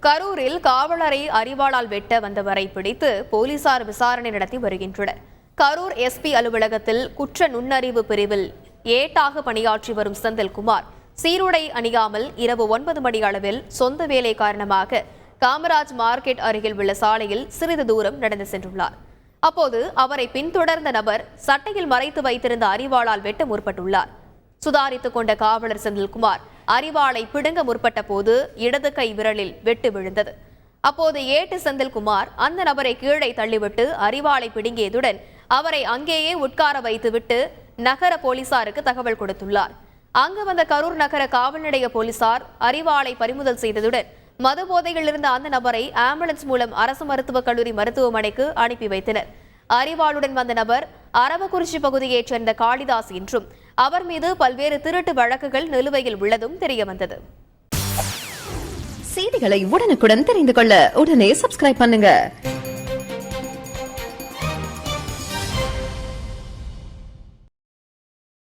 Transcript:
கரூரில் காவலரை அரிவாளால் வெட்ட வந்தவரை பிடித்து போலீசார் விசாரணை நடத்தி வருகின்றனர். கரூர் எஸ்பி அலுவலகத்தில் குற்ற நுண்ணறிவு பிரிவில் ஏட்டாக பணியாற்றி வரும் செந்தில்குமார் சீருடை அணியாமல் இரவு 9 மணி அளவில் சொந்த வேலை காரணமாக காமராஜ் மார்க்கெட் அருகில் உள்ள சாலையில் சிறிது தூரம் நடந்து சென்றுள்ளார். அப்போது அவரை பின்தொடர்ந்த நபர் சட்டையில் மறைத்து வைத்திருந்த அரிவாளால் வெட்ட முற்பட்டுள்ளார். சுதாரித்துக் கொண்ட காவலர் செந்தில்குமார் அரிவாளை பிடுங்க முற்பட்ட போது இடது கை விரலில் வெட்டு விழுந்தது. அப்போது ஏட்டு செந்தில்குமார் அந்த நபரை கீழே தள்ளிவிட்டு அரிவாளை பிடுங்கியதுடன் அவரை அங்கேயே உட்கார வைத்துவிட்டு நகர போலீசாருக்கு தகவல் கொடுத்துள்ளார். அங்கு வந்த கரூர் நகர காவல் நிலைய போலீசார் அரிவாளை பறிமுதல் செய்ததுடன் மது போதையில் இருந்த அந்த நபரை ஆம்புலன்ஸ் மூலம் அரசு மருத்துவக் கல்லூரி மருத்துவமனைக்கு அனுப்பி வைத்தனர். அரிவாளுடன் வந்த நபர் அரவக்குறிச்சி பகுதியைச் சேர்ந்த காளிதாஸ் என்றும் அவர் மீது பல்வேறு திருட்டு வழக்குகள் நிலுவையில் உள்ளதும் தெரியவந்தது. செய்திகளை உடனுக்குடன் தெரிந்து கொள்ள உடனே சப்ஸ்கிரைப் பண்ணுங்க.